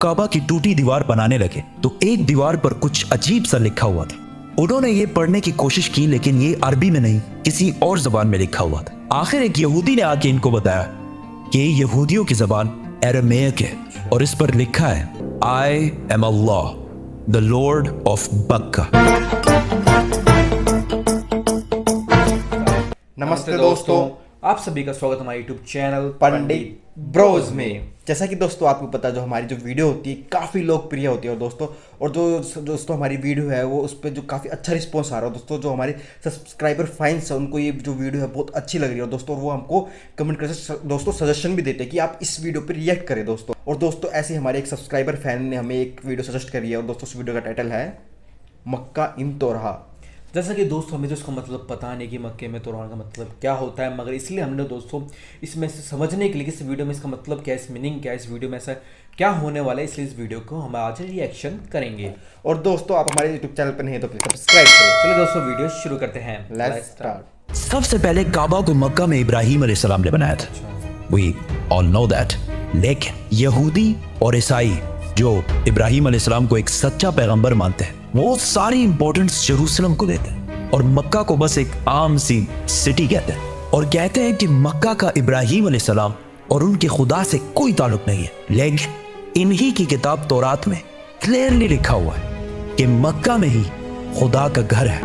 काबा की टूटी दीवार बनाने लगे तो एक दीवार पर कुछ अजीब सा लिखा हुआ था। उन्होंने ये पढ़ने की कोशिश की लेकिन ये अरबी में नहीं किसी और जबान में लिखा हुआ था। आखिर एक यहूदी ने आके इनको बताया कि यहूदियों की जबान अरामेक है और इस पर लिखा है I am Allah the Lord of बक्का। नमस्ते दोस्तों, आप सभी का स्वागत हमारे YouTube चैनल पंडित ब्रोज में। जैसा कि दोस्तों आपको पता, जो हमारी जो वीडियो होती है काफ़ी लोकप्रिय होती है और दोस्तों हमारी वीडियो है वो उस पर जो काफ़ी अच्छा रिस्पॉन्स आ रहा है दोस्तों। जो हमारे सब्सक्राइबर फाइन्स है उनको ये जो वीडियो है बहुत अच्छी लग रही है दोस्तों, और वो हमको कमेंट कर दोस्तों सजेशन भी देते हैं कि आप इस वीडियो पर रिएक्ट करें दोस्तों। और दोस्तों ऐसे हमारे एक सब्सक्राइबर फैन ने हमें एक वीडियो सजेस्ट करी है और दोस्तों उस वीडियो का टाइटल है मक्का इन तोरहा। जैसा कि दोस्तों हमें तो इसका मतलब पता नहीं कि मक्के में तोरान का मतलब क्या होता है, मगर इसलिए हमने दोस्तों इसमें से समझने के लिए कि इस वीडियो में इसका मतलब क्या है, इस मीनिंग क्या है, इस वीडियो में ऐसा क्या होने वाला है, इसलिए इस वीडियो को हम आज रिएक्शन करेंगे। और दोस्तों आप हमारे यूट्यूब चैनल पर नहीं है तो प्लीज सब्सक्राइब करें। चलो दोस्तों वीडियो शुरू करते हैं। Let's start. सबसे पहले काबा को मक्का में इब्राहिम अलैहिस्सलाम ने बनाया था। We all know that. लेकिन यहूदी और ईसाई जो इब्राहिम अलैहिस्सलाम को एक सच्चा पैगंबर मानते हैं वो सारी इंपॉर्टेंस जेरूसलम को देते हैं और मक्का को बस एक आम सी सिटी कहते हैं और कहते हैं कि मक्का का इब्राहिम अलैहिस्सलाम और उनके खुदा से कोई ताल्लुक नहीं है। लेकिन इन्हीं की किताब तौरात में क्लियरली लिखा हुआ है कि मक्का में ही खुदा का घर है।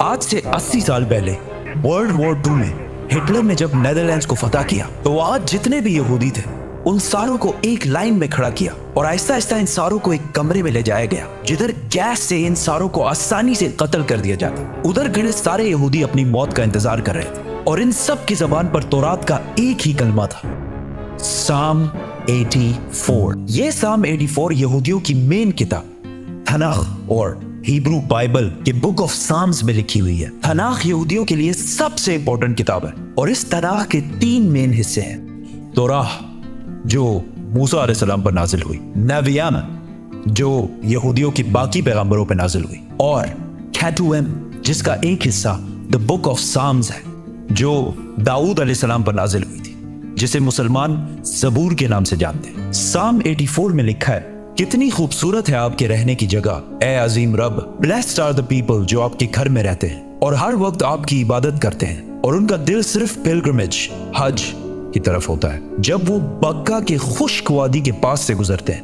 आज से 80 साल पहले वर्ल्ड वॉर 2 में हिटलर ने जब नेदरलैंड्स को फतह किया तो वहां जितने भी यहूदी थे उन सारों को एक लाइन में खड़ा किया और आहिस्ता आहिस्ता इन सारों को एक कमरे में ले जाया गया जिधर गैस से इन सारों को आसानी से कत्ल कर दिया जाता। उधर खड़े सारे यहूदी अपनी मौत का इंतजार कर रहे थे और इन सब की जबान पर तौरात का एक ही कलमा था, साम 84। ये साम 84 यहूदियों की मेन किताब तनाख और हिब्रू बाइबल के बुक ऑफ साम्स में लिखी हुई है। तनाख यहूदियों के लिए सबसे इंपॉर्टेंट किताब है और इस तनाख के 3 मेन हिस्से हैं। तौराह जो मूसा अलैहिस्सलाम पर नाजिल हुई, नवियाना जो यहूदियों की बाकी पैगंबरों पर नाजिल हुई, और कैटुएम जिसका एक हिस्सा द बुक ऑफ साम्स है जो दाऊद अलैहिस्सलाम पर नाजिल हुई थी, जिसे मुसलमान ज़बूर के नाम से जानते हैं। साम 84 में लिखा है, कितनी खूबसूरत है आपके रहने की जगह ए अजीम रब। ब्लेस्ड आर द पीपल जो आपके घर में रहते हैं और हर वक्त आपकी इबादत करते हैं और उनका दिल सिर्फ पिलग्रिमेज हज की तरफ होता है। जब वो बक्का के खुश्क वादी के पास से गुजरते हैं,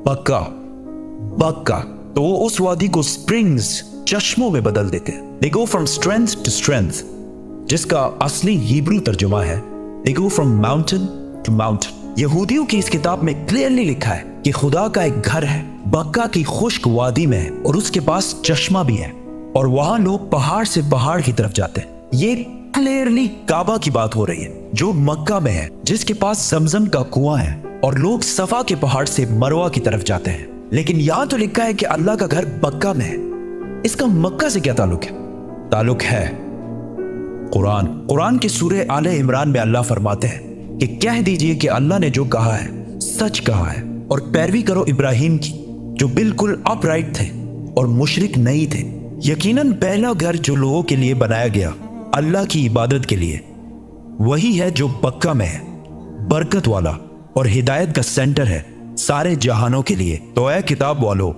बक्का तो वो उस वादी को स्प्रिंग्स चश्मों में बदल देते हैं। They go from strength to strength, जिसका असली हिब्रू तर्जुमा है they go from mountain to mountain. यहूदियों की इस किताब में क्लियरली लिखा है कि खुदा का एक घर है बक्का की खुश्क वादी में और उसके पास चश्मा भी है और वहां लोग पहाड़ से पहाड़ की तरफ जाते हैं। ये क्लियरली काबा की बात हो रही है जो मक्का में है, जिसके पास जमजम का कुआं है और लोग सफा के पहाड़ से मरवा की तरफ जाते हैं। लेकिन यहां तो लिखा है कि अल्लाह का घर मक्का में है। इसका मक्का से क्या ताल्लुक है? ताल्लुक है कुरान के सूरे आले इमरान में अल्लाह फरमाते हैं कि कह दीजिए कि अल्लाह ने जो कहा है सच कहा है और पैरवी करो इब्राहिम की जो बिल्कुल अपराइट थे और मुशरिक नहीं थे। यकीनन पहला घर जो लोगों के लिए बनाया गया अल्लाह की इबादत के लिए वही है जो मक्का में है, बरकत वाला और हिदायत का सेंटर है सारे जहानों के लिए। तो ऐ किताब वालों,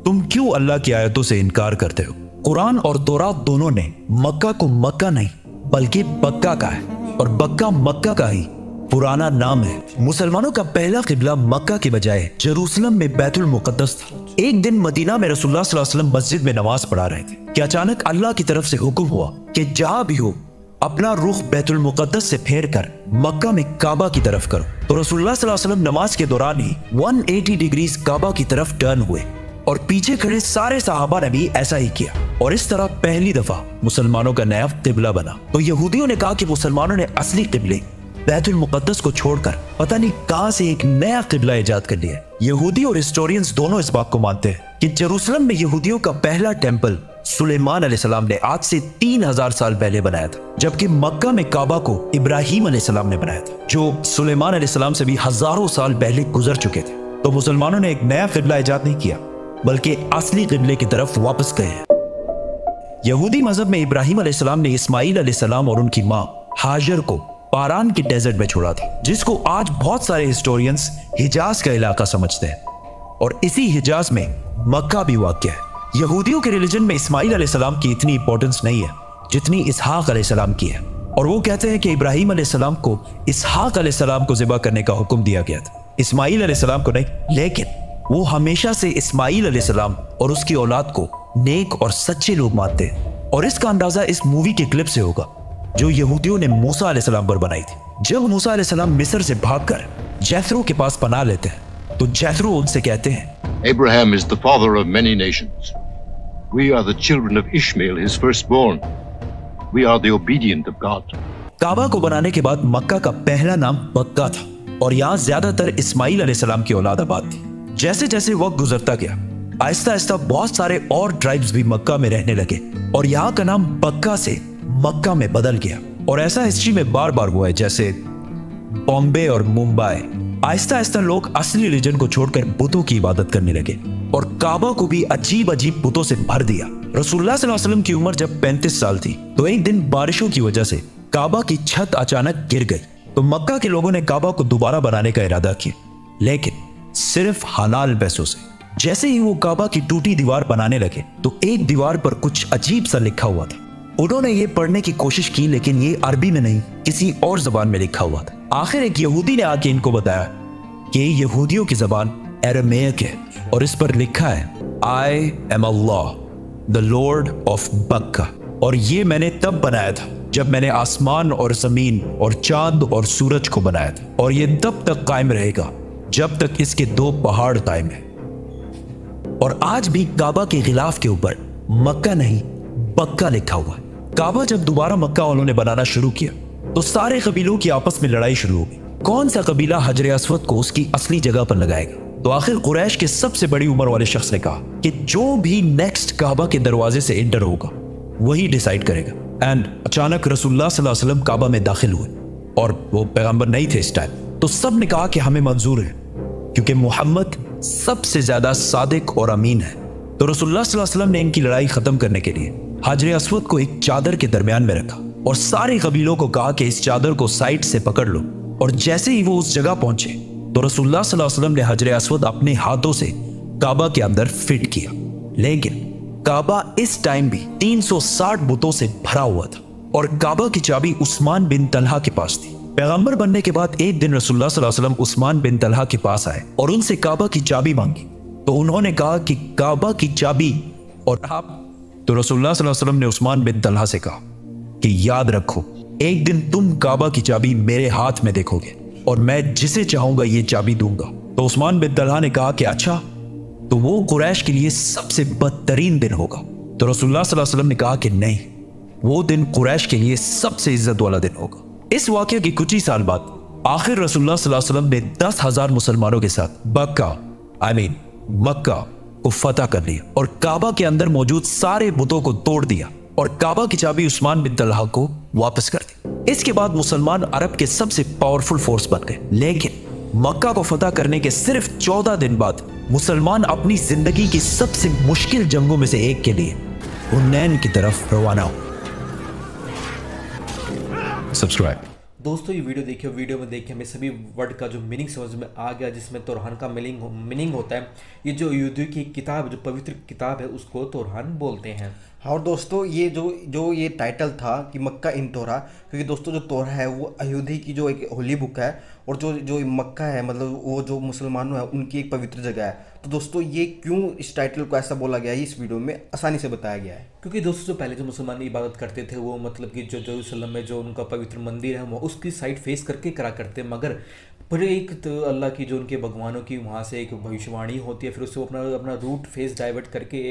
तुम क्यों अल्लाह की आयतों से इनकार करते हो? कुरान और तौरात दोनों ने मक्का को मक्का नहीं बल्कि बक्का कहा है और बक्का मक्का का ही पुराना नाम है। मुसलमानों का पहला किबला मक्का के बजाय जेरूसलम में बैतुल मुकद्दस था। एक दिन मदीना में रसूलुल्लाह सल्लल्लाहु अलैहि वसल्लम मस्जिद में नमाज पढ़ा रहे थे कि अचानक अल्लाह की तरफ से हुक्म हुआ कि जहां भी हो अपना रुख बैतुल मुकद्दस से फेर कर मक्का में काबा की तरफ करो। तो रसूलुल्लाह सल्लल्लाहु अलैहि वसल्लम नमाज के दौरान ही 180 डिग्रीज काबा की तरफ टर्न हुए और पीछे खड़े सारे सहाबा ने भी ऐसा ही किया और इस तरह पहली दफा मुसलमानों का नया किबला बना। तो यहूदियों ने कहा कि मुसलमानों ने असली किबले बैतुल मुकद्दस को छोड़कर पता नहीं कहां से एक नया किबला इजाद कर लिया। यहूदी और हिस्टोरियंस दोनों इस बात को मानते हैं कि जेरूसलम में यहूदियों का पहला टेंपल सुलेमान अलैहिस्सलाम ने आज से 3000 साल पहले बनाया था, जबकि मक्का में काबा को इब्राहिम अलैहिस्सलाम ने बनाया था जो सुलेमान अलैहिस्सलाम से भी हजारों साल पहले गुजर चुके थे। तो मुसलमानों ने एक नया किबला इजाद नहीं किया बल्कि असली किबले की तरफ वापस गए हैं। यहूदी मजहब में इब्राहिम अलैहिस्सलाम ने इस्माइल अलैहिस्सलाम और उनकी मां हाजर को पारान के डेजर्ट में छोड़ा था, जिसको आज बहुत सारे हिस्टोरियंस हिजाज का इलाका समझते हैं। और इसी हिजाज में मक्का भी वाक़ है। यहूदियों के रिलीजन में इस्माइल अलैहिस्सलाम की इतनी इंपॉर्टेंस नहीं है जितनी इसहाक अलैहिस्सलाम की है। और वो कहते हैं कि इब्राहीम अलैहिस्सलाम को इसहाक अलैहिस्सलाम को ज़िबा करने का हुक्म दिया गया था, इस्माइल अलैहिस्सलाम को नहीं। लेकिन वो हमेशा से इस्माइल अलैहिस्सलाम और उसकी औलाद को नेक और सच्चे लोग मानते हैं। और इसका अंदाजा इस मूवी के क्लिप से होगा जो यहूदियों ने मूसा अलैहिस्सलाम पर बनाई थी। जब मूसा अलैहिस्सलाम मिस्र से भागकर जैथरो के पास पनाह लेते हैं तो जैथरो उनसे कहते हैं, Abraham is the father of many nations. We are the children of Ishmael, his firstborn. We are the obedient of God. काबा को बनाने के बाद मक्का का पहला नाम बक्का था और यहाँ ज्यादातर इस्माइल अलैहिस्सलाम की औलाद आबाद थी। जैसे जैसे वक्त गुजरता गया, आहिस्ता आहिस्ता बहुत सारे और ट्राइब्स भी मक्का में रहने लगे और यहाँ का नाम बक्का से मक्का में बदल गया। और ऐसा हिस्ट्री में बार बार हुआ है, जैसे बॉम्बे और मुंबई। आहिस्ता आहिस्ता लोग असली रिलीजन को छोड़कर बुतों की इबादत करने लगे और काबा को भी अजीब अजीब बुतों से भर दिया। रसूलुल्लाह सल्लल्लाहु अलैहि वसल्लम की उम्र जब 35 साल थी तो एक दिन बारिशों की वजह से काबा की छत अचानक गिर गई। तो मक्का के लोगों ने काबा को दोबारा बनाने का इरादा किया, लेकिन सिर्फ हलाल पैसों से। जैसे ही वो काबा की टूटी दीवार बनाने लगे तो एक दीवार पर कुछ अजीब सा लिखा हुआ था। उन्होंने ये पढ़ने की कोशिश की, लेकिन ये अरबी में नहीं, किसी और जबान में लिखा हुआ था। आखिर एक यहूदी ने आके इनको बताया कि यहूदियों की जबान अरामीक है और इस पर लिखा है, I am Allah the Lord of बक्का। और ये मैंने तब बनाया था जब मैंने आसमान और जमीन और चांद और सूरज को बनाया था, और ये तब तक कायम रहेगा जब तक इसके 2 पहाड़ कायम है। और आज भी काबा के गिलाफ के ऊपर मक्का नहीं बक्का लिखा हुआ है। काबा जब दोबारा मक्का वालों ने बनाना शुरू किया तो सारे कबीलों की आपस में लड़ाई शुरू हो गई। कौन सा कबीला हजर अस्वद को उसकी असली जगह पर लगाएगा? तो आखिर कुरैश के सबसे बड़ी उम्र वाले शख्स ने कहा कि जो भी नेक्स्ट काबा के दरवाजे से एंटर होगा वही डिसाइड करेगा। एंड अचानक रसूलुल्लाह सल्लल्लाहु अलैहि वसल्लम काबा में दाखिल हुए और वो पैगंबर नहीं थे इस टाइम। तो सब ने कहा कि हमें मंजूर है, क्योंकि मोहम्मद सबसे ज्यादा सादिक और अमीन है। तो रसूलुल्लाह सल्लल्लाहु अलैहि वसल्लम ने इनकी लड़ाई खत्म करने के लिए हजर अस्वद को एक चादर के दरमियान में रखा और सारे कबीलों को कहा कि इस चादर को साइड से पकड़ लो। और जैसे ही वो उस जगह पहुंचे तो रसूलुल्लाह सल्लल्लाहु अलैहि वसल्लम ने हजर अस्वद अपने हाथों से काबा के अंदर फिट किया। लेकिन काबा इस टाइम भी 360 बुतों से भरा हुआ था और काबा की चाबी उस्मान बिन तलहा के पास थी। पैगंबर बनने के बाद एक दिन रसूलुल्लाह सल्लल्लाहु अलैहि वसल्लम उस्मान बिन तलहा के पास आए और उनसे काबा की चाबी मांगी। तो उन्होंने कहा कि काबा की चाबी और आप। तो रसूलुल्लाह सल्लल्लाहु अलैहि वसल्लम ने उस्मान बिन तलहा से कहा कि याद रखो, एक दिन तुम काबा की चाबी मेरे हाथ में देखोगे और मैं जिसे चाहूंगा ये चाबी दूंगा। तो उस्मान बिन तलहा ने कहा कि अच्छा, तो वो कुरैश के लिए सबसे बदतरीन दिन होगा। तो रसूलुल्लाह सल्लल्लाहु अलैहि वसल्लम ने कहा कि नहीं, वो दिन कुरैश के लिए सबसे इज्जत वाला दिन होगा। इस वाकये के कुछ ही साल बाद आखिर रसूलुल्लाह सल्लल्लाहु अलैहि वसल्लम ने 10,000 मुसलमानों के साथ मक्का को फतह कर लिया और काबा के अंदर मौजूद सारे बुतों को तोड़ दिया और काबा की चाबी उस्मान बिन तलहा को वापस कर दी। इसके बाद मुसलमान अरब के सबसे पावरफुल फोर्स बन गए। लेकिन मक्का को फतह करने के सिर्फ 14 दिन बाद मुसलमान अपनी जिंदगी की सबसे मुश्किल जंगों में से एक के लिए हुनैन की तरफ रवाना हो। सब्सक्राइब। दोस्तों ये वीडियो देखिए, वीडियो में देखिए हमें सभी वर्ड का जो मीनिंग समझ में आ गया, जिसमें तोरहान का मीनिंग होता है। ये जो यहूदियों की किताब, जो पवित्र किताब है, उसको तोरहान बोलते हैं। हाँ, और दोस्तों ये जो ये टाइटल था कि मक्का इन तोरा, क्योंकि दोस्तों जो तोरा है वो यहूदी की जो एक होली बुक है और जो मक्का है मतलब वो जो मुसलमानों है उनकी एक पवित्र जगह है। तो दोस्तों ये क्यों इस टाइटल को ऐसा बोला गया है इस वीडियो में आसानी से बताया गया है, क्योंकि दोस्तों जो पहले जो मुसलमान इबादत करते थे वो मतलब कि जो यरूशलेम में जो उनका पवित्र मंदिर है वो उसकी साइड फेस करके करा करते, मगर फिर एक तो अल्लाह की जो उनके भगवानों की वहाँ से एक भविष्यवाणी होती है, फिर उससे अपना रूट फेस डाइवर्ट करके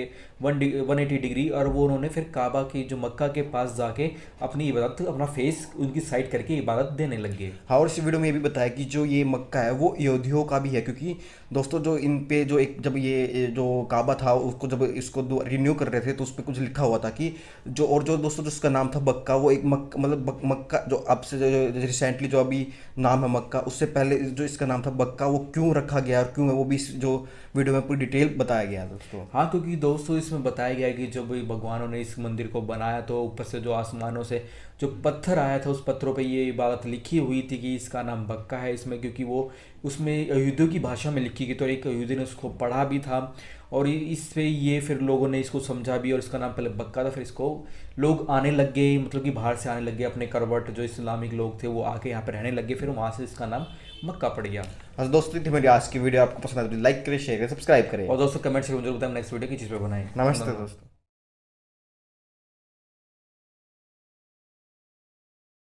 180 डिग्री, और वो उन्होंने फिर काबा की जो मक्का के पास जाके अपनी इबादत, अपना फेस उनकी साइड करके इबादत देने लग गए। हाँ, और इस वीडियो में ये भी बताया कि जो ये मक्का है वो यहूदियों का भी है, क्योंकि दोस्तों जो इन पे जो एक जब ये जो काबा था उसको जब इसको रिन्यू कर रहे थे तो उस पर कुछ लिखा हुआ था कि जो दोस्तों जो उसका नाम था बक्का, वो एक मक्का जो अब से रिसेंटली जो अभी नाम है मक्का, उससे पहले पहले जो इसका नाम था बक्का वो क्यों रखा गया और क्यों है वो भी इस जो वीडियो में पूरी डिटेल बताया गया दोस्तों। हाँ, क्योंकि दोस्तों इसमें बताया गया है कि जब भगवानों ने इस मंदिर को बनाया तो ऊपर से जो आसमानों से जो पत्थर आया था उस पत्थरों पे ये बात लिखी हुई थी कि इसका नाम बक्का है इसमें, क्योंकि वो उसमें यहूदियों की भाषा में लिखी गई, तो एक यहूदी ने उसको पढ़ा भी था और इस पे ये फिर लोगों ने इसको समझा भी और इसका नाम पहले बक्का था, फिर इसको लोग आने लग गए, मतलब कि बाहर से आने लग गए, अपने करवट जो इस्लामिक लोग थे वो आके यहाँ पे रहने लग गए, फिर वहाँ से इसका नाम मक्का पड़ गया। हाँ दोस्तों, थी मेरी आज की वीडियो, आपको पसंद आए तो लाइक करें, शेयर करें, सब्सक्राइब करें और दोस्तों कमेंट से मुझे बताएं नेक्स्ट वीडियो की चीज़ पे बनाएं। नमस्ते दोस्तों।